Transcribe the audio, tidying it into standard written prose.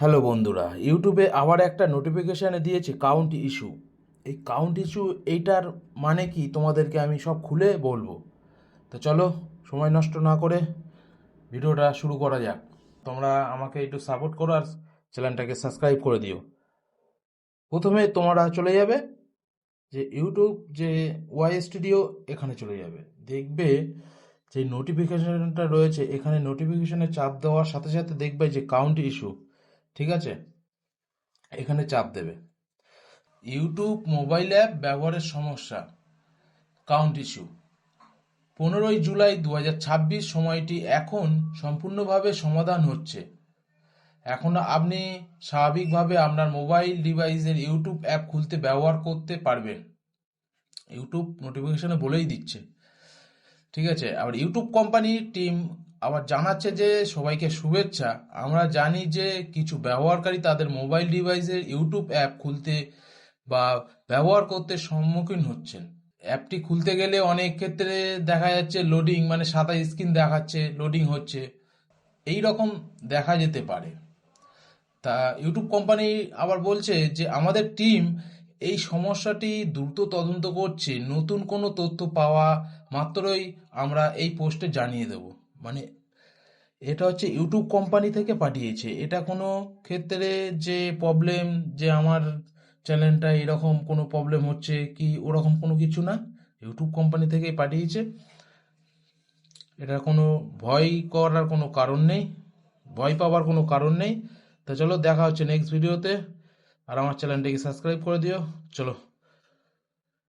Hello বন্ধুরা, ইউটিউবে আবার একটা নোটিফিকেশানে দিয়েছে কাউন্ট ইস্যু। এই কাউন্ট ইস্যু এইটার মানে কি তোমাদেরকে আমি সব খুলে বলবো। তো চলো, সময় নষ্ট না করে ভিডিওটা শুরু করা যাক। তোমরা আমাকে একটু সাপোর্ট করো আর চ্যানেলটাকে সাবস্ক্রাইব করে দিও। প্রথমে তোমরা চলে যাবে যে ইউটিউব যে ওয়াই স্টুডিও, এখানে চলে যাবে। দেখবে যে নোটিফিকেশানটা রয়েছে, এখানে নোটিফিকেশানে চাপ দেওয়ার সাথে সাথে দেখবে যে কাউন্ট ইস্যু, ঠিক আছে, এখানে চাপ দেবে। ইউটিউব মোবাইল অ্যাপ ব্যবহারের সমস্যা, কাউন্ট ইস্যু। 15 জুলাই 2026 সময়টি এখন সম্পূর্ণভাবে সমাধান হচ্ছে। এখন আপনি স্বাভাবিকভাবে আপনার মোবাইল ডিভাইসের ইউটিউব অ্যাপ খুলতে ব্যবহার করতে পারবেন। ইউটিউব নোটিফিকেশনে বলেই দিচ্ছে, ঠিক আছে। আবার ইউটিউব কোম্পানির টিম আবার জানাচ্ছে যে সবাইকে শুভেচ্ছা। আমরা জানি যে কিছু ব্যবহারকারী তাদের মোবাইল ডিভাইসের ইউটিউব অ্যাপ খুলতে বা ব্যবহার করতে সম্মুখীন হচ্ছেন। অ্যাপটি খুলতে গেলে অনেক ক্ষেত্রে দেখা যাচ্ছে লোডিং, মানে সাদা স্ক্রিন দেখাচ্ছে, লোডিং হচ্ছে, এই রকম দেখা যেতে পারে। তা ইউটিউব কোম্পানি আবার বলছে যে আমাদের টিম এই সমস্যাটি দ্রুত তদন্ত করছে, নতুন কোনো তথ্য পাওয়া মাত্রই আমরা এই পোস্টে জানিয়ে দেব। মানে এটা হচ্ছে ইউটিউব কোম্পানি থেকে পাঠিয়েছে, এটা কোনো ক্ষেত্রে যে প্রবলেম, যে আমার চ্যানেলটা এরকম কোনো প্রবলেম হচ্ছে কি ওরকম কোনো কিছু না, ইউটিউব কোম্পানি থেকেই পাঠিয়েছে। এটা কোনো ভয় করার কোনো কারণ নেই, ভয় পাওয়ার কোনো কারণ নেই। তা চলো, দেখা হচ্ছে নেক্সট ভিডিওতে। আর আমার চ্যানেলটাকে সাবস্ক্রাইব করে দিও। চলো।